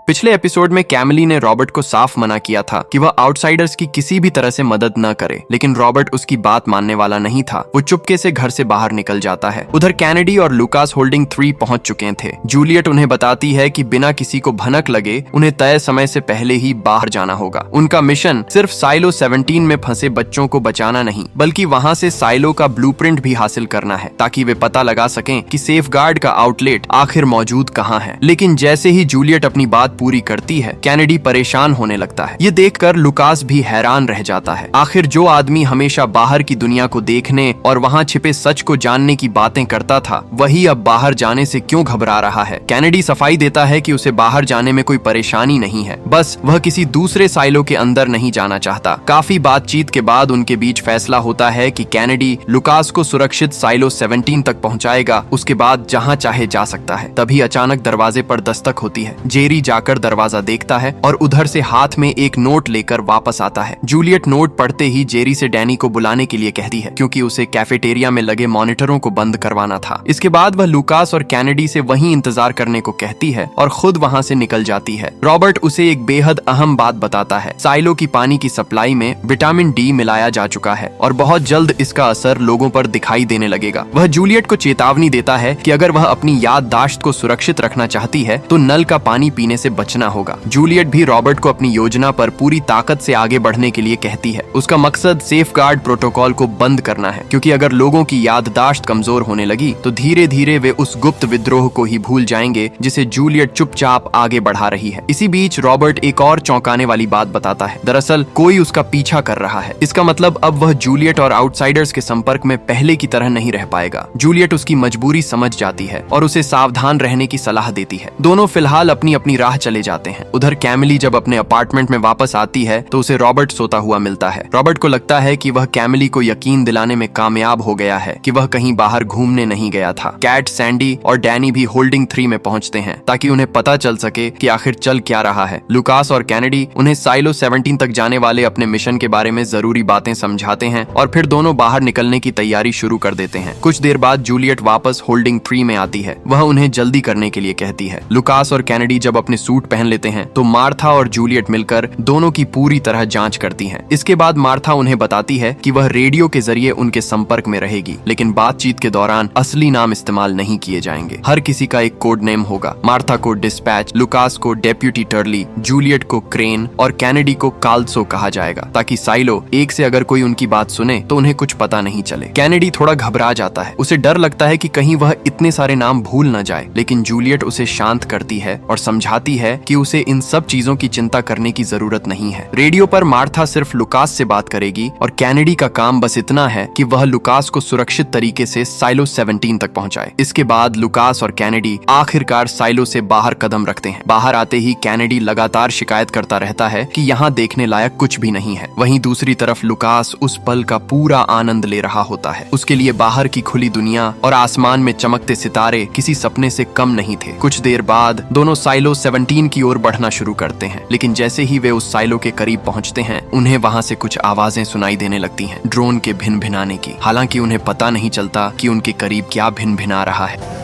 पिछले एपिसोड में कैमिली ने रॉबर्ट को साफ मना किया था कि वह आउटसाइडर्स की किसी भी तरह से मदद न करे, लेकिन रॉबर्ट उसकी बात मानने वाला नहीं था। वो चुपके से घर से बाहर निकल जाता है। उधर कैनेडी और लुकास होल्डिंग 3 पहुंच चुके थे। जूलियट उन्हें बताती है कि बिना किसी को भनक लगे उन्हें तय समय से पहले ही बाहर जाना होगा। उनका मिशन सिर्फ साइलो 17 में फंसे बच्चों को बचाना नहीं, बल्कि वहां से साइलो का ब्लूप्रिंट भी हासिल करना है, ताकि वे पता लगा सकें कि सेफगार्ड का आउटलेट आखिर मौजूद कहाँ है। लेकिन जैसे ही जूलियट अपनी बात पूरी करती है, कैनेडी परेशान होने लगता है। ये देखकर लुकास भी हैरान रह जाता है। आखिर जो आदमी हमेशा बाहर की दुनिया को देखने और वहाँ छिपे सच को जानने की बातें करता था, वही अब बाहर जाने से क्यों घबरा रहा है। कैनेडी सफाई देता है कि उसे बाहर जाने में कोई परेशानी नहीं है, बस वह किसी दूसरे साइलो के अंदर नहीं जाना चाहता। काफी बातचीत के बाद उनके बीच फैसला होता है कि कैनेडी लुकास को सुरक्षित साइलो 17 तक पहुंचाएगा, उसके बाद जहां चाहे जा सकता है। तभी अचानक दरवाजे पर दस्तक होती है। जेरी जाकर दरवाजा देखता है और उधर से हाथ में एक नोट लेकर वापस आता है। जूलियट नोट पढ़ते ही जेरी से डैनी को बुलाने के लिए कहती है, क्योंकि उसे कैफेटेरिया में लगे मॉनिटरों को बंद करवाना था। इसके बाद वह लुकास और कैनेडी से वहीं इंतजार करने को कहती है और खुद वहां से निकल जाती है। रॉबर्ट उसे एक बेहद अहम बात बताता है। साइलो की पानी की सप्लाई में विटामिन डी मिलाया जा चुका है और बहुत जल्द इसका असर लोगों पर दिखाई देने लगेगा। वह जूलियट को चेतावनी देता है कि अगर वह अपनी याददाश्त को सुरक्षित रखना चाहती है तो नल का पानी पीने से बचना होगा। जूलियट भी रॉबर्ट को अपनी योजना पर पूरी ताकत से आगे बढ़ने के लिए कहती है। उसका मकसद सेफगार्ड प्रोटोकॉल को बंद करना है, क्योंकि अगर लोगों की याददाश्त कमजोर होने लगी तो धीरे धीरे वे उस गुप्त विद्रोह को ही भूल जाएंगे जिसे जूलियट चुपचाप आगे बढ़ा रही है। इसी बीच रॉबर्ट एक और चौंकाने वाली बात बताता है। दरअसल कोई उसका पीछा कर रहा है। इसका मतलब अब वह जूलियट और आउटसाइडर्स के संपर्क में पहले की तरह नहीं रह पाएगा। जूलियट उसकी मजबूरी समझ जाती है और उसे सावधान रहने की सलाह देती है। दोनों फिलहाल अपनी अपनी राह चले जाते हैं। उधर कैमिली जब अपने अपार्टमेंट में वापस आती है तो उसे रॉबर्ट सोता हुआ मिलता है। रॉबर्ट को लगता है कि वह कैमिली को यकीन दिलाने में कामयाब हो गया है कि वह कहीं बाहर घूमने नहीं गया था। कैट, सैंडी और डैनी भी होल्डिंग 3 में पहुंचते हैं ताकि उन्हें पता चल सके कि आखिर चल क्या रहा है। लुकास और कैनेडी उन्हें साइलो 17 तक जाने वाले अपने मिशन के बारे में जरूरी बातें समझाते हैं और फिर दोनों बाहर निकलने की तैयारी शुरू कर देते हैं। कुछ देर बाद जूलियट वापस होल्डिंग 3 में आती है। वह उन्हें जल्दी करने के लिए कहती है। लुकास और कैनेडी जब अपने सूट पहन लेते हैं तो मार्था और जूलियट मिलकर दोनों की पूरी तरह जांच करती हैं। इसके बाद मार्था उन्हें बताती है कि वह रेडियो के जरिए उनके संपर्क में रहेगी, लेकिन बातचीत के दौरान असली नाम इस्तेमाल नहीं किए जाएंगे। हर किसी का एक कोड नेम होगा। मार्था को डिस्पैच, लुकास को डेप्यूटी टर्ली, जूलियट को क्रेन और कैनेडी को काल्सो कहा जाएगा, ताकि साइलो एक से अगर कोई उनकी बात सुने तो उन्हें कुछ पता नहीं चले। कैनेडी थोड़ा घबरा जाता है। उसे डर लगता है कि कहीं वह इतने सारे नाम भूल न जाए, लेकिन जूलियट उसे शांत करती है और समझाती है कि उसे इन सब चीजों की चिंता करने की जरूरत नहीं है। रेडियो पर मार्था सिर्फ लुकास से बात करेगी और कैनेडी का काम बस इतना है कि वह लुकास को सुरक्षित तरीके से साइलो 17 तक पहुंचाए। इसके बाद लुकास और कैनेडी आखिरकार साइलो से बाहर कदम रखते हैं। बाहर आते ही कैनेडी लगातार शिकायत करता रहता है कि यहाँ देखने लायक कुछ भी नहीं है। वहीं दूसरी तरफ लुकास उस पल का पूरा आनंद ले रहा होता है। उसके लिए बाहर की खुली दुनिया और आसमान में चमकते सितारे किसी सपने से कम नहीं थे। कुछ देर बाद दोनों साइलो 17 की ओर बढ़ना शुरू करते हैं, लेकिन जैसे ही वे उस साइलो के करीब पहुंचते हैं, उन्हें वहां से कुछ आवाजें सुनाई देने लगती हैं, ड्रोन के भिन-भिनाने की। हालांकि उन्हें पता नहीं चलता कि उनके करीब क्या भिन-भिना रहा है।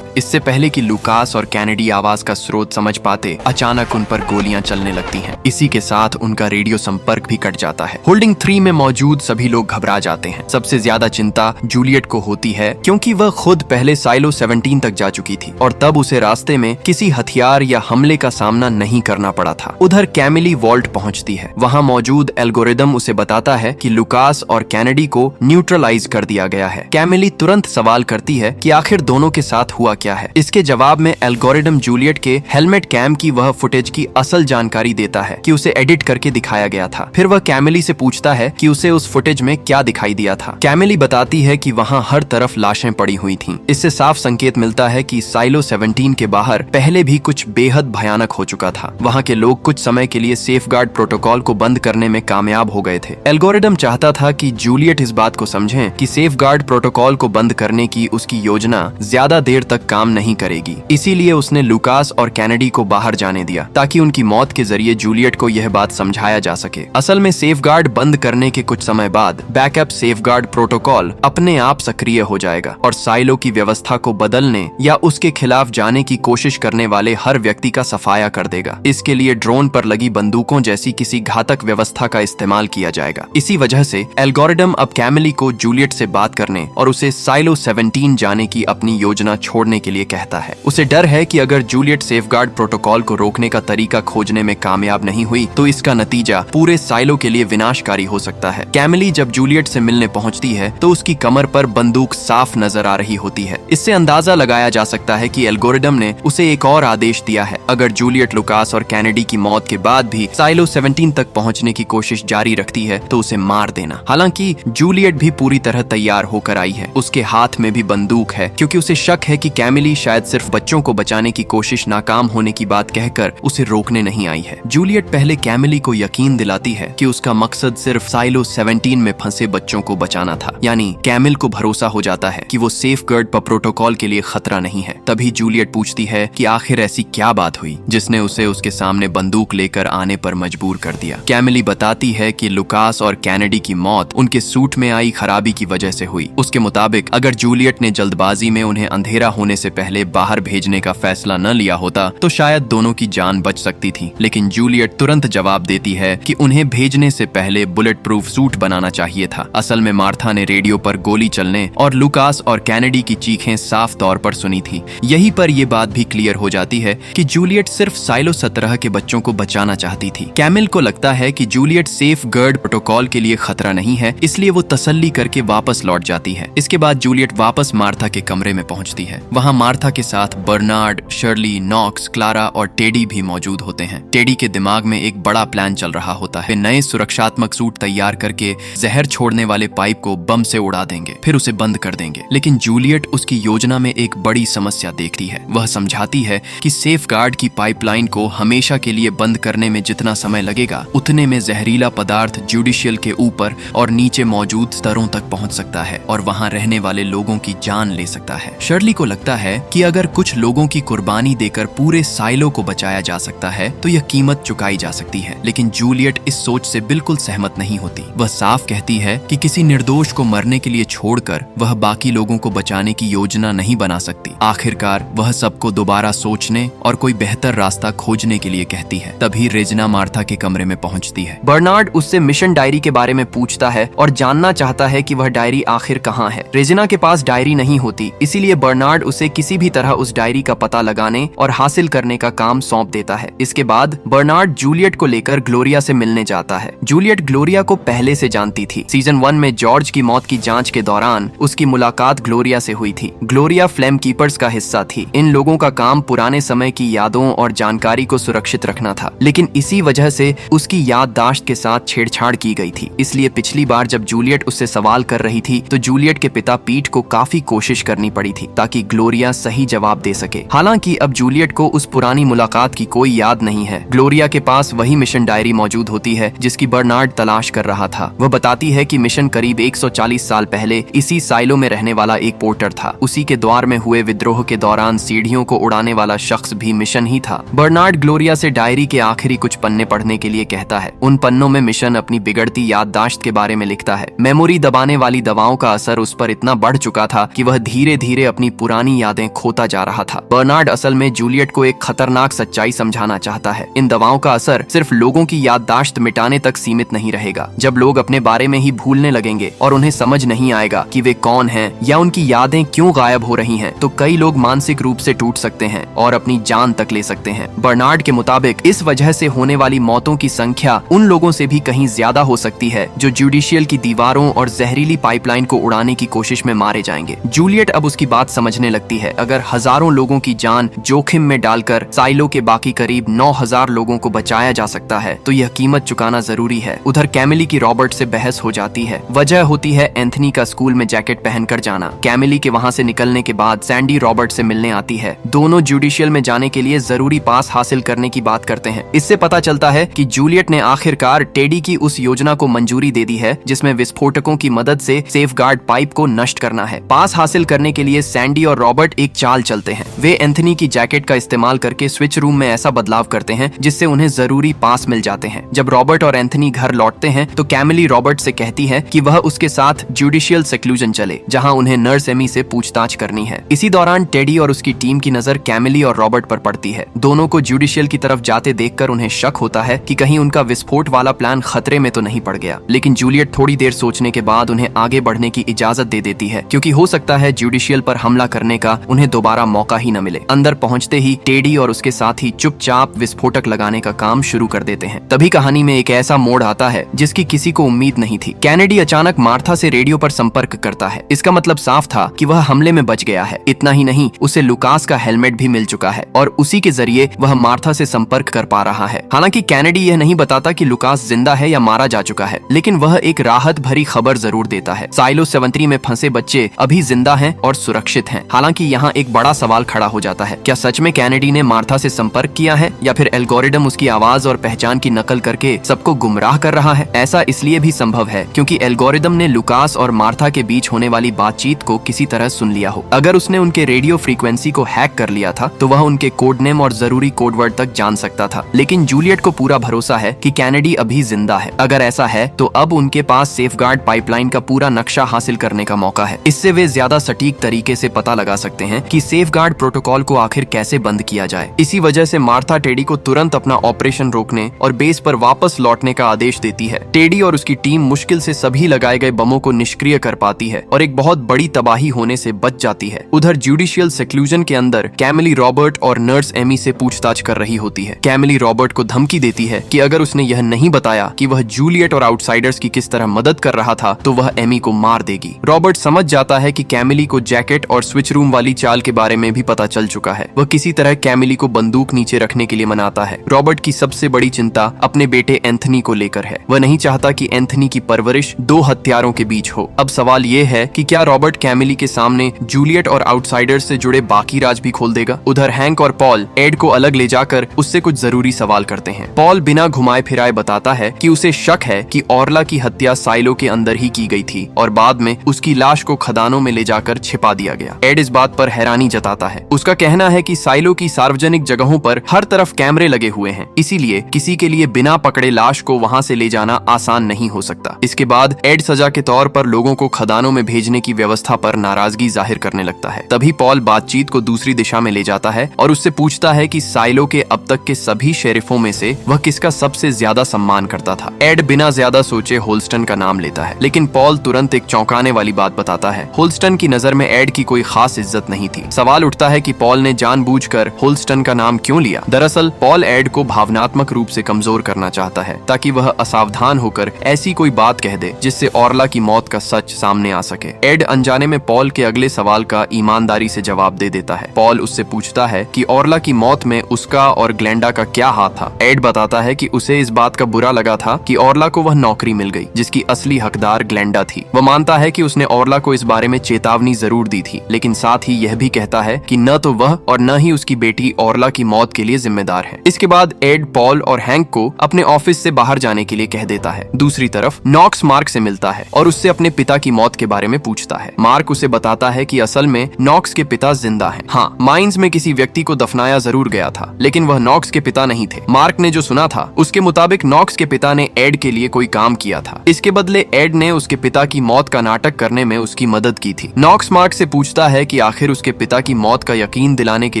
इससे पहले कि लुकास और कैनेडी आवाज का स्रोत समझ पाते, अचानक उन पर गोलियां चलने लगती हैं। इसी के साथ उनका रेडियो संपर्क भी कट जाता है। होल्डिंग 3 में मौजूद सभी लोग घबरा जाते हैं। सबसे ज्यादा चिंता जूलियट को होती है, क्योंकि वह खुद पहले साइलो 17 तक जा चुकी थी और तब उसे रास्ते में किसी हथियार या हमले का सामना नहीं करना पड़ा था। उधर कैमिली वॉल्ट पहुंचती है। वहां मौजूद एल्गोरिदम उसे बताता है कि लुकास और कैनेडी को न्यूट्रलाइज कर दिया गया है। कैमिली तुरंत सवाल करती है कि आखिर दोनों के साथ हुआ क्या है। इसके जवाब में एल्गोरिदम जूलियट के हेलमेट कैम की वह फुटेज की असल जानकारी देता है कि उसे एडिट करके दिखाया गया था। फिर वह कैमिली से पूछता है कि उसे उस फुटेज में क्या दिखाई दिया था। कैमिली बताती है कि वहां हर तरफ लाशें पड़ी हुई थीं। इससे साफ संकेत मिलता है कि साइलो 17 के बाहर पहले भी कुछ बेहद भयानक हो चुका था। वहां के लोग कुछ समय के लिए सेफगार्ड प्रोटोकॉल को बंद करने में कामयाब हो गए थे। एल्गोरिदम चाहता था कि जूलियट इस बात को समझे कि सेफगार्ड प्रोटोकॉल को बंद करने की उसकी योजना ज्यादा देर तक काम नहीं करेगी। इसीलिए उसने लुकास और कैनेडी को बाहर जाने दिया ताकि उनकी मौत के जरिए जूलियट को यह बात समझाया जा सके। असल में सेफगार्ड बंद करने के कुछ समय बाद बैकअप सेफगार्ड प्रोटोकॉल अपने आप सक्रिय हो जाएगा और साइलो की व्यवस्था को बदलने या उसके खिलाफ जाने की कोशिश करने वाले हर व्यक्ति का सफाया कर देगा। इसके लिए ड्रोन पर लगी बंदूकों जैसी किसी घातक व्यवस्था का इस्तेमाल किया जाएगा। इसी वजह से एल्गोरिदम अब कैमिली को जूलियट से बात करने और उसे साइलो 17 जाने की अपनी योजना छोड़ने के लिए कहता है। उसे डर है कि अगर जूलियट सेफगार्ड प्रोटोकॉल को रोकने का तरीका खोजने में कामयाब नहीं हुई तो इसका नतीजा पूरे साइलो के लिए विनाशकारी हो सकता है। कैमिली जब जूलियट से मिलने पहुंचती है तो उसकी कमर पर बंदूक साफ नजर आ रही होती है। इससे अंदाजा लगाया जा सकता है कि एल्गोरिदम ने उसे एक और आदेश दिया है। अगर जूलियट लुकास और कैनेडी की मौत के बाद भी साइलो 17 तक पहुंचने की कोशिश जारी रखती है तो उसे मार देना। हालांकि जूलियट भी पूरी तरह तैयार होकर आई है। उसके हाथ में भी बंदूक है क्योंकि उसे शक है कि कैमिली शायद सिर्फ बच्चों को बचाने की कोशिश नाकाम होने की बात कहकर उसे रोकने नहीं आई है। जूलियट पहले कैमिली को यकीन दिलाती है कि उसका मकसद सिर्फ साइलो 17 में फंसे बच्चों को बचाना था। यानी कैमिल को भरोसा हो जाता है कि वो सेफगार्ड प्रोटोकॉल के लिए खतरा नहीं है। तभी जूलियट पूछती है कि आखिर ऐसी क्या बात हुई जिसने उसे उसके सामने बंदूक लेकर आने पर मजबूर कर दिया। कैमिली बताती है कि लुकास और कैनेडी की मौत उनके सूट में आई खराबी की वजह से हुई। उसके मुताबिक अगर जूलियट ने जल्दबाजी में उन्हें अंधेरा होने से पहले बाहर भेजने का फैसला न लिया होता तो शायद दोनों की जान बच सकती थी। लेकिन जूलियट तुरंत जवाब देती है कि उन्हें भेजने से पहले बुलेट प्रूफ सूट बनाना चाहिए था। असल में मार्था ने रेडियो पर गोली चलने और लुकास और कैनेडी की चीखें साफ तौर पर सुनी थी। यहीं पर यह बात भी क्लियर हो जाती है कि जूलियट सिर्फ साइलो 17 के बच्चों को बचाना चाहती थी। कैमिल को लगता है कि जूलियट सेफगार्ड प्रोटोकॉल के लिए खतरा नहीं है, इसलिए वो तसल्ली करके वापस लौट जाती है। इसके बाद जूलियट वापस मार्था के कमरे में पहुंचती है। वहां मार्था के साथ बर्नार्ड, शर्ली, नॉक्स, क्लारा और टेडी भी मौजूद होते हैं। टेडी के दिमाग में एक बड़ा प्लान चल रहा होता है। वे नए सुरक्षात्मक सूट तैयार करके जहर छोड़ने वाले पाइप को बम से उड़ा देंगे, फिर उसे बंद कर देंगे। लेकिन जूलियट उसकी योजना में एक बड़ी समस्या देखती है। वह समझाती है कि सेफगार्ड की पाइपलाइन को हमेशा के लिए बंद करने में जितना समय लगेगा उतने में जहरीला पदार्थ जुडिशियल के ऊपर और नीचे मौजूद स्तरों तक पहुंच सकता है और वहां रहने वाले लोगों की जान ले सकता है। शर्ली को लगता है कि अगर कुछ लोगों की कुर्बानी देकर पूरे साइलो को बचाया जा सकता है तो यह कीमत चुकाई जा सकती है। लेकिन जूलियट इस सोच से बिल्कुल सहमत नहीं होती। वह साफ कहती है कि किसी निर्दोष को मरने के लिए छोड़कर वह बाकी लोगों को बचाने की योजना नहीं बना सकती। आखिरकार वह सबको दोबारा सोचने और कोई बेहतर रास्ता खोजने के लिए कहती है। तभी रेजिना मार्था के कमरे में पहुंचती है। बर्नार्ड उससे मिशन डायरी के बारे में पूछता है और जानना चाहता है कि वह डायरी आखिर कहाँ है। रेजिना के पास डायरी नहीं होती, इसीलिए बर्नार्ड उसे किसी भी तरह उस डायरी का पता लगाने और हासिल करने का काम सौंप देता है। इसके बाद बर्नार्ड जूलियट को लेकर ग्लोरिया से मिलने जाता है। जूलियट ग्लोरिया को पहले से जानती थी। सीजन 1 में जॉर्ज की मौत की जांच के दौरान उसकी मुलाकात ग्लोरिया से हुई थी। ग्लोरिया फ्लेम कीपर्स का हिस्सा थी। इन लोगों का काम पुराने समय की यादों और जानकारी को सुरक्षित रखना था, लेकिन इसी वजह से उसकी याददाश्त के साथ छेड़छाड़ की गई थी। इसलिए पिछली बार जब जूलियट उससे सवाल कर रही थी तो जूलियट के पिता पीट को काफी कोशिश करनी पड़ी थी ताकि ग्लोरिया सही जवाब दे सके। हालांकि अब जूलियट को उस पुरानी मुलाकात की कोई याद नहीं है। ग्लोरिया के पास वही मिशन डायरी मौजूद होती है जिसकी बर्नार्ड तलाश कर रहा था। वह बताती है कि मिशन करीब 140 साल पहले इसी साइलो में रहने वाला एक पोर्टर था। उसी के द्वार में हुए विद्रोह के दौरान सीढ़ियों को उड़ाने वाला शख्स भी मिशन ही था। बर्नार्ड ग्लोरिया से डायरी के आखिरी कुछ पन्ने पढ़ने के लिए कहता है। उन पन्नों में मिशन अपनी बिगड़ती याददाश्त के बारे में लिखता है। मेमोरी दबाने वाली दवाओं का असर उस पर इतना बढ़ चुका था कि वह धीरे धीरे अपनी पुरानी यादें खोता जा रहा था। बर्नार्ड असल में जूलियट को एक खतरनाक सच्चाई समझाना चाहता है। इन दवाओं का असर सिर्फ लोगों की याददाश्त मिटाने तक सीमित नहीं रहेगा। जब लोग अपने बारे में ही भूलने लगेंगे और उन्हें समझ नहीं आएगा कि वे कौन हैं या उनकी यादें क्यों गायब हो रही हैं, तो कई लोग मानसिक रूप से टूट सकते हैं और अपनी जान तक ले सकते हैं। बर्नार्ड के मुताबिक इस वजह से होने वाली मौतों की संख्या उन लोगों से भी कहीं ज्यादा हो सकती है जो जुडिशियल की दीवारों और जहरीली पाइपलाइन को उड़ाने की कोशिश में मारे जाएंगे। जूलियट अब उसकी बात समझने लगती है। अगर हजारों लोगों की जान जोखिम में डालकर साइलो के बाकी करीब 9000 लोगों को बचाया जा सकता है तो यह कीमत चुकाना जरूरी है। उधर कैमिली की रॉबर्ट से बहस हो जाती है। वजह होती है एंथनी का स्कूल में जैकेट पहनकर जाना। कैमिली के वहां से निकलने के बाद सैंडी रॉबर्ट से मिलने आती है। दोनों जुडिशियल में जाने के लिए जरूरी पास हासिल करने की बात करते हैं। इससे पता चलता है कि जूलियट ने आखिरकार टेडी की उस योजना को मंजूरी दे दी है जिसमें विस्फोटकों की मदद से सेफगार्ड पाइप को नष्ट करना है। पास हासिल करने के लिए सैंडी और रॉबर्ट रॉबर्ट एक चाल चलते हैं। वे एंथनी की जैकेट का इस्तेमाल करके स्विच रूम में ऐसा बदलाव करते हैं जिससे उन्हें जरूरी पास मिल जाते हैं। जब रॉबर्ट और एंथनी घर लौटते हैं तो कैमिली रॉबर्ट से कहती है कि वह उसके साथ जुडिशियल सेक्लूजन चले, जहां उन्हें नर्स एमी से पूछताछ करनी है। इसी दौरान टेडी और उसकी टीम की नजर कैमिली और रॉबर्ट पर पड़ती है। दोनों को जुडिशियल की तरफ जाते देखकर उन्हें शक होता है कि कहीं उनका विस्फोट वाला प्लान खतरे में तो नहीं पड़ गया। लेकिन जूलियट थोड़ी देर सोचने के बाद उन्हें आगे बढ़ने की इजाजत दे देती है, क्योंकि हो सकता है जुडिशियल पर हमला करने का उन्हें दोबारा मौका ही न मिले। अंदर पहुंचते ही टेडी और उसके साथी चुपचाप विस्फोटक लगाने का काम शुरू कर देते हैं। तभी कहानी में एक ऐसा मोड़ आता है जिसकी किसी को उम्मीद नहीं थी। कैनेडी अचानक मार्था से रेडियो पर संपर्क करता है। इसका मतलब साफ था कि वह हमले में बच गया है। इतना ही नहीं, उसे लुकास का हेलमेट भी मिल चुका है और उसी के जरिए वह मार्था से संपर्क कर पा रहा है। हालांकि कैनेडी यह नहीं बताता कि लुकास जिंदा है या मारा जा चुका है, लेकिन वह एक राहत भरी खबर जरूर देता है। साइलो 73 में फंसे बच्चे अभी जिंदा हैं और सुरक्षित हैं। हालांकि यहाँ एक बड़ा सवाल खड़ा हो जाता है, क्या सच में कैनेडी ने मार्था से संपर्क किया है या फिर एल्गोरिदम उसकी आवाज और पहचान की नकल करके सबको गुमराह कर रहा है? ऐसा इसलिए भी संभव है क्योंकि एल्गोरिदम ने लुकास और मार्था के बीच होने वाली बातचीत को किसी तरह सुन लिया हो। अगर उसने उनके रेडियो फ्रीक्वेंसी को हैक कर लिया था तो वह उनके कोड नेम और जरूरी कोडवर्ड तक जान सकता था। लेकिन जूलियट को पूरा भरोसा है कि कैनेडी अभी जिंदा है। अगर ऐसा है तो अब उनके पास सेफगार्ड पाइपलाइन का पूरा नक्शा हासिल करने का मौका है। इससे वे ज्यादा सटीक तरीके से पता लगा सकते हैं कि सेफगार्ड प्रोटोकॉल को आखिर कैसे बंद किया जाए। इसी वजह से मार्था टेडी को तुरंत अपना ऑपरेशन रोकने और बेस पर वापस लौटने का आदेश देती है। टेडी और उसकी टीम मुश्किल से सभी लगाए गए बमों को निष्क्रिय कर पाती है और एक बहुत बड़ी तबाही होने से बच जाती है। उधर जुडिशियल सेक्लूजन के अंदर कैमिली रॉबर्ट और नर्स एमी से पूछताछ कर रही होती है। कैमिली रॉबर्ट को धमकी देती है कि अगर उसने यह नहीं बताया कि वह जूलियट और आउटसाइडर्स की किस तरह मदद कर रहा था तो वह एमी को मार देगी। रॉबर्ट समझ जाता है कि कैमिली को जैकेट और स्विच रूम वाली चाल के बारे में भी पता चल चुका है। वह किसी तरह कैमिली को बंदूक नीचे रखने के लिए मनाता है। रॉबर्ट की सबसे बड़ी चिंता अपने बेटे एंथनी को लेकर है। वह नहीं चाहता कि एंथनी की परवरिश दो हत्यारों के बीच हो। अब सवाल ये है कि क्या रॉबर्ट कैमिली के सामने जूलियट और आउटसाइडर्स से जुड़े बाकी राज भी खोल देगा? उधर हैंक और पॉल एड को अलग ले जाकर उससे कुछ जरूरी सवाल करते हैं। पॉल बिना घुमाए फिराए बताता है कि उसे शक है कि ऑर्ला की हत्या साइलो के अंदर ही की गई थी और बाद में उसकी लाश को खदानों में ले जाकर छिपा दिया गया। एड इस बात पर हैरानी जताता है। उसका कहना है कि साइलो की सार्वजनिक जगहों पर हर तरफ कैमरे लगे हुए हैं, इसीलिए किसी के लिए बिना पकड़े लाश को वहां से ले जाना आसान नहीं हो सकता। इसके बाद एड सजा के तौर पर लोगों को खदानों में भेजने की व्यवस्था पर नाराजगी जाहिर करने लगता है। तभी पॉल बातचीत को दूसरी दिशा में ले जाता है और उससे पूछता है कि साइलो के अब तक के सभी शेरिफों में से वह किसका सबसे ज्यादा सम्मान करता था। एड बिना ज्यादा सोचे होल्स्टन का नाम लेता है, लेकिन पॉल तुरंत एक चौंकाने वाली बात बताता है। होल्स्टन की नजर में एड की कोई खास इज्जत नहीं थी। सवाल उठता है कि पॉल ने जानबूझकर होल्स्टन का नाम क्यों लिया। दरअसल पॉल एड को भावनात्मक रूप से कमजोर करना चाहता है ताकि वह असावधान होकर ऐसी कोई बात कह दे जिससे ऑर्ला की मौत का सच सामने आ सके। एड अनजाने में पॉल के अगले सवाल का ईमानदारी से जवाब दे देता है। पॉल उससे पूछता है कि ऑर्ला की मौत में उसका और ग्लेंडा का क्या हाथ था। एड बताता है कि उसे इस बात का बुरा लगा था कि ऑर्ला को वह नौकरी मिल गई जिसकी असली हकदार ग्लेंडा थी। वह मानता है कि उसने ऑर्ला को इस बारे में चेतावनी जरूर दी थी, लेकिन साथ ही यह भी कहता है कि न तो वह और न ही उसकी बेटी ऑर्ला की मौत के लिए जिम्मेदार है। इसके बाद एड पॉल और हैंक को अपने ऑफिस से बाहर जाने के लिए कह देता है। दूसरी तरफ नॉक्स मार्क से मिलता है और उससे अपने पिता की मौत के बारे में पूछता है। मार्क उसे बताता है कि असल में नॉक्स के पिता जिंदा हैं। हाँ, माइंस में किसी व्यक्ति को दफनाया जरूर गया था, लेकिन वह नॉक्स के पिता नहीं थे। मार्क ने जो सुना था उसके मुताबिक नॉक्स के पिता ने एड के लिए कोई काम किया था। इसके बदले एड ने उसके पिता की मौत का नाटक करने में उसकी मदद की थी। नॉक्स मार्क से पूछता है कि आखिर उसके पिता की मौत का यकीन दिलाने के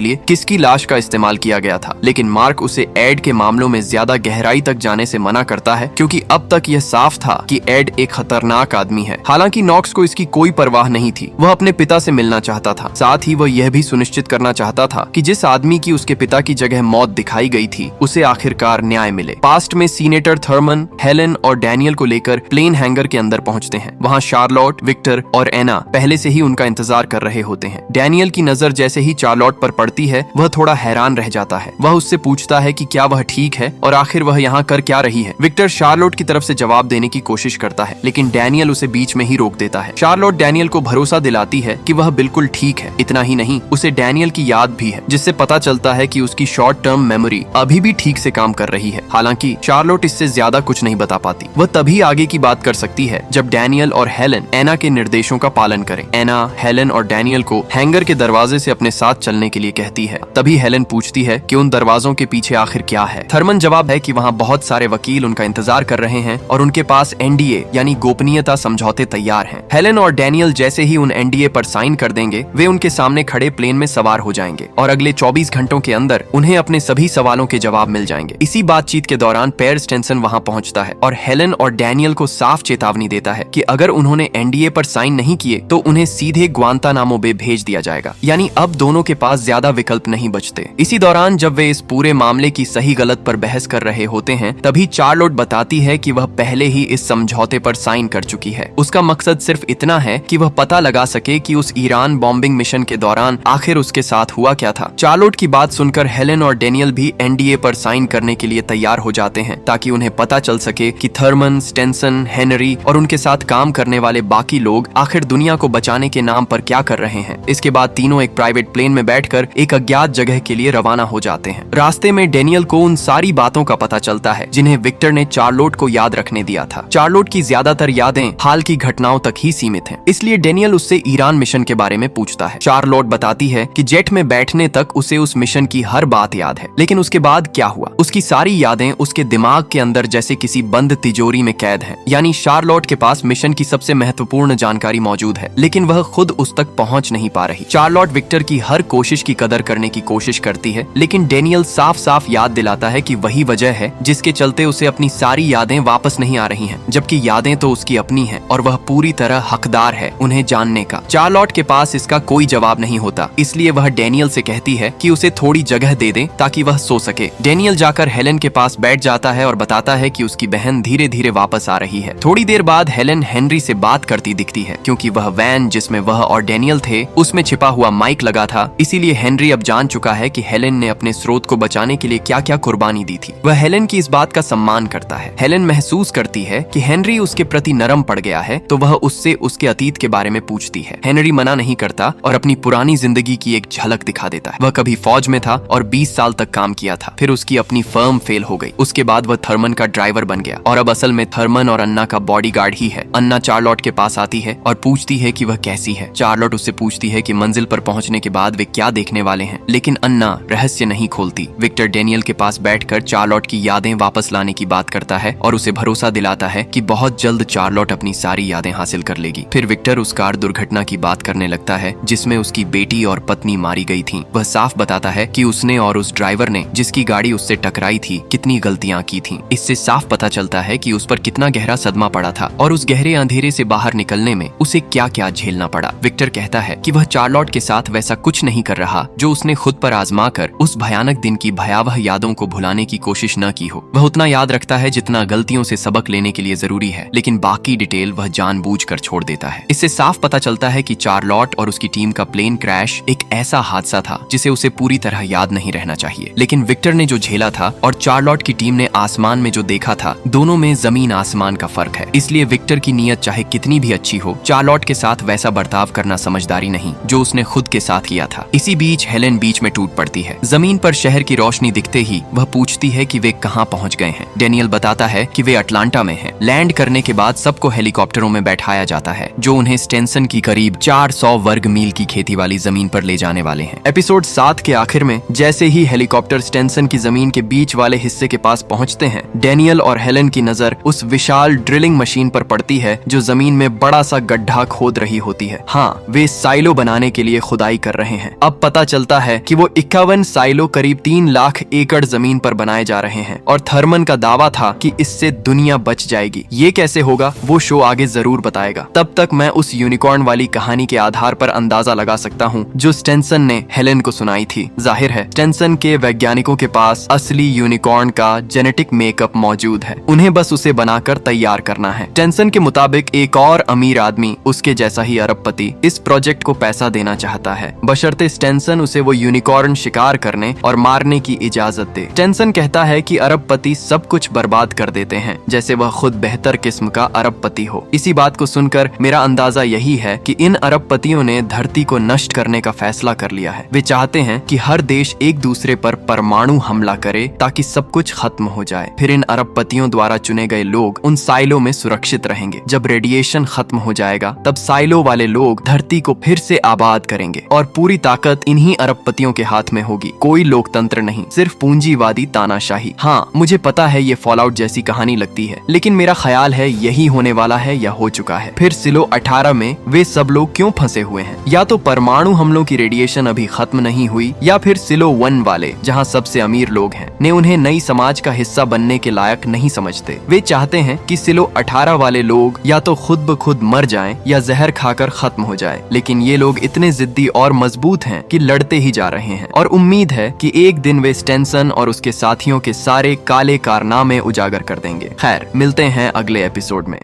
लिए किसकी लाश का इस्तेमाल किया गया था, लेकिन मार्क उसे एड के मामलों में ज्यादा गहराई तक जाने से मना करता है क्योंकि अब तक यह साफ था कि एड एक खतरनाक आदमी है। हालांकि नॉक्स को इसकी कोई परवाह नहीं थी। वह अपने पिता से मिलना चाहता था। साथ ही वह यह भी सुनिश्चित करना चाहता था कि जिस आदमी की उसके पिता की जगह मौत दिखाई गई थी उसे आखिरकार न्याय मिले। पास्ट में सीनेटर थर्मन, हेलेन और डैनियल को लेकर प्लेन हैंगर के अंदर पहुंचते हैं। वहां शार्लोट, विक्टर और एना पहले से ही उनका इंतजार कर रहे होते हैं। डैनियल की नजर जैसे ही चार्लोट पर पड़ती है वह थोड़ा हैरान रह जाता है। वह उससे पूछता है कि क्या वह ठीक है और आखिर वह यहाँ कर क्या रही है। विक्टर शार्लोट की तरफ से जवाब देने की कोशिश करता है, लेकिन डैनियल उसे बीच में ही रोक देता है। शार्लोट डैनियल को भरोसा दिलाती है कि वह बिल्कुल ठीक है। इतना ही नहीं, उसे डैनियल की याद भी है, जिससे पता चलता है कि उसकी शॉर्ट टर्म मेमोरी अभी भी ठीक से काम कर रही है। हालांकि शार्लोट इससे ज्यादा कुछ नहीं बता पाती। वह तभी आगे की बात कर सकती है जब डैनियल और हेलेन एना के निर्देशों का पालन करें। एना, हेलेन और डैनियल को हैंगर के दरवाजे से अपने साथ चलने के लिए कहती है। तभी हेलेन पूछती है कि उन दरवाजों के पीछे आखिर क्या है। थर्मन जवाब है कि वहाँ बहुत सारे वकील उनका इंतजार कर रहे हैं और उनके पास एनडीए यानी गोपनीयता समझौते तैयार हैं। हेलेन और डैनियल जैसे ही उन एनडीए पर साइन कर देंगे, वे उनके सामने खड़े प्लेन में सवार हो जाएंगे और अगले 24 घंटों के अंदर उन्हें अपने सभी सवालों के जवाब मिल जाएंगे। इसी बातचीत के दौरान पेयर स्टेंसन वहाँ पहुँचता है और हेलेन और डैनियल को साफ चेतावनी देता है कि अगर उन्होंने एनडीए पर साइन नहीं किए तो उन्हें सीधे ग्वांतानामो बे भेज दिया जाएगा। यानी अब दोनों के पास ज्यादा विकल्प नहीं बचते। इसी दौरान जब वे इस पूरे मामले की सही गलत पर बहस कर रहे होते हैं, तभी चार्लोट बताती है कि वह पहले ही इस समझौते पर साइन कर चुकी है। उसका मकसद सिर्फ इतना है कि वह पता लगा सके कि उस ईरान बॉम्बिंग मिशन के दौरान आखिर उसके साथ हुआ क्या था। चार्लोट की बात सुनकर हेलेन और डैनियल भी एनडीए पर साइन करने के लिए तैयार हो जाते हैं ताकि उन्हें पता चल सके कि थर्मन, स्टेंसन, हेनरी और उनके साथ काम करने वाले बाकी लोग आखिर दुनिया को बचाने के नाम पर क्या कर रहे हैं। इसके बाद तीनों एक प्राइवेट प्लेन में बैठकर एक अज्ञात जगह के लिए रवाना हो जाते हैं। रास्ते में डैनियल को उन सारी बातों का पता चलता है जिन्हें विक्टर ने चार्लोट को याद रखने दिया था। चार्लोट की ज्यादातर यादें हाल की घटनाओं तक ही सीमित हैं, इसलिए डैनियल उससे ईरान मिशन के बारे में पूछता है। चार्लोट बताती है कि जेट में बैठने तक उसे उस मिशन की हर बात याद है, लेकिन उसके बाद क्या हुआ, उसकी सारी यादें उसके दिमाग के अंदर जैसे किसी बंद तिजोरी में कैद हैं। यानी चार्लोट के पास मिशन की सबसे महत्वपूर्ण जानकारी मौजूद है, लेकिन वह खुद उस तक पहुंच नहीं पा रही। चार्लोट विक्टर की हर कोशिश की कदर करने की कोशिश करती है, लेकिन डैनियल साफ साफ याद दिलाता है कि वही वजह है जिसके चलते उसे अपनी सारी यादें वापस नहीं आ रही हैं, जबकि यादें तो उसकी अपनी हैं और वह पूरी तरह हकदार है उन्हें जानने का। चार्लोट के पास इसका कोई जवाब नहीं होता, इसलिए वह डैनियल से कहती है कि उसे थोड़ी जगह दे दे ताकि वह सो सके। डैनियल जाकर हेलेन के पास बैठ जाता है और बताता है कि उसकी बहन धीरे धीरे वापस आ रही है। थोड़ी देर बाद हेलेन हेनरी से बात करती दिखती है, क्योंकि वह वैन जिसमें वह और डैनियल थे उसमें छिपा हुआ माइक लगा था, इसीलिए हेनरी अब जान चुका है कि हेलेन ने अपने स्रोत को बचाने के लिए क्या क्या कुर्बानी दी थी। वह हेलेन की इस बात का सम्मान करता है। हेलेन महसूस करती है कि हेनरी उसके प्रति नरम पड़ गया है, तो वह उससे उसके अतीत के बारे में पूछती है। हेनरी मना नहीं करता और अपनी पुरानी जिंदगी की एक झलक दिखा देता है। वह कभी फौज में था और 20 साल तक काम किया था, फिर उसकी अपनी फर्म फेल हो गई। उसके बाद वह थर्मन का ड्राइवर बन गया और अब असल में थर्मन और अन्ना का बॉडीगार्ड ही है। अन्ना चार्लोट के पास आती है और पूछती है कि वह कैसी है। चार्लोट उससे पूछती है कि मंजिल पर पहुंचने के बाद वे क्या देखने वाले हैं, लेकिन अन्ना रहस्य नहीं खोलती। विक्टर डैनियल के पास बैठकर चार्लोट की यादें वापस लाने की बात करता है और उसे भरोसा दिलाता है कि बहुत जल्द चार्लोट अपनी सारी यादें हासिल कर लेगी। फिर विक्टर उस कार दुर्घटना की बात करने लगता है जिसमें उसकी बेटी और पत्नी मारी गई थी। वह साफ बताता है कि उसने और उस ड्राइवर ने जिसकी गाड़ी उससे टकराई थी कितनी गलतियां की थी। इससे साफ पता चलता है कि उस पर कितना गहरा सदमा पड़ा था और उस गहरे अंधेरे से बाहर निकलने में उसे क्या क्या झेलना पड़ा। विक्टर कहता है कि वह चार्लोट के साथ वैसा कुछ नहीं कर रहा जो उसने खुद पर आजमा कर उस भयानक दिन की भयावह यादों को भुलाने की कोशिश न की हो। वह उतना याद रखता है जितना गलतियों से सबक लेने के लिए जरूरी है, लेकिन बाकी डिटेल वह जानबूझकर छोड़ देता है। इससे साफ पता चलता है कि चार्लोट और उसकी टीम का प्लेन क्रैश एक ऐसा हादसा था जिसे उसे पूरी तरह याद नहीं रहना चाहिए, लेकिन विक्टर ने जो झेला था और चार्लोट की टीम ने आसमान में जो देखा था, दोनों में जमीन आसमान का फर्क है। इसलिए विक्टर की नीयत चाहे कितनी भी अच्छी हो, चार्लोट के साथ वैसा बर्ताव करना समझदारी नहीं जो उसने खुद के साथ किया था। इसी बीच हेलेन बीच में टूट पड़ती है। जमीन पर शहर की रोशनी दिखते ही वह पूछती है कि वे कहाँ पहुँच गए हैं। डैनियल बताता है कि वे अटलांटा में हैं। लैंड करने के बाद सबको हेलीकॉप्टरों में बैठाया जाता है जो उन्हें स्टेंसन की करीब 400 वर्ग मील की खेती वाली जमीन पर ले जाने वाले हैं। एपिसोड 7 के आखिर में जैसे ही हेलीकॉप्टर स्टेंसन की जमीन के बीच वाले हिस्से के पास पहुंचते हैं, डैनियल और हेलेन की नजर उस विशाल ड्रिलिंग मशीन पर पड़ती है जो जमीन में बड़ा सा गड्ढा खोद रही होती है। हाँ, वे साइलो बनाने के लिए खुदाई कर रहे हैं। अब पता चलता है कि वो 51 साइलो करीब 3 लाख एकड़ जमीन पर बनाए जा रहे हैं और थर्मन का दावा था कि इससे दुनिया बच जाएगी। ये कैसे होगा वो शो आगे जरूर बताएगा। तब तक मैं उस यूनिकॉर्न वाली कहानी के आधार पर अंदाजा लगा सकता हूँ जो स्टेंसन ने हेलेन को सुनाई थी। जाहिर है स्टेंसन के वैज्ञानिकों के पास असली यूनिकॉर्न का जेनेटिक मेकअप मौजूद है, उन्हें बस उसे बनाकर तैयार करना है। स्टेंसन के मुताबिक एक और अमीर आदमी, उसके जैसा ही अरबपति, इस प्रोजेक्ट को पैसा देना चाहता है, बशर्ते स्टेंसन उसे वो यूनिकॉर्न शिकार करने और मारने की इजाजत दे। स्टेंसन कहता है कि अरबपति सब कुछ बर्बाद कर देते हैं, जैसे वह खुद बेहतर किस्म का अरबपति हो। इसी बात को सुनकर मेरा अंदाजा यही है कि इन अरबपतियों ने धरती को नष्ट करने का फैसला कर लिया है। वे चाहते हैं कि हर देश एक दूसरे पर परमाणु हमला करे ताकि सब कुछ खत्म हो जाए। फिर इन अरबपतियों द्वारा चुने गए लोग उन साइलो में सुरक्षित रहेंगे। जब रेडिएशन खत्म हो जाएगा तब साइलो वाले लोग धरती को फिर से आबाद करेंगे और पूरी ताकत इन्हीं अरबपतियों के हाथ में होगी। कोई लोकतंत्र नहीं, सिर्फ पूंजीवादी तानाशाही। हाँ, मुझे पता है ये फॉलआउट जैसी कहानी लगती है, लेकिन मेरा ख्याल है यही होने वाला है या हो चुका है। फिर सिलो 18 में वे सब लोग क्यों फंसे हुए हैं? या तो परमाणु हमलों की रेडिएशन अभी खत्म नहीं हुई, या फिर सिलो 1 वाले, जहाँ सबसे अमीर लोग हैं, ने उन्हें नई समाज का हिस्सा बनने के लायक नहीं समझते। वे चाहते हैं कि सिलो 18 वाले लोग या तो खुद ब खुद मर जाएं या जहर खाकर खत्म हो जाएं। लेकिन ये लोग इतने जिद्दी और मजबूत हैं कि लड़ते ही जा रहे हैं, और उम्मीद है कि एक दिन वे स्टेंसन और उसके साथियों के सारे काले कारनामे उजागर कर देंगे। खैर, मिलते हैं अगले एपिसोड में।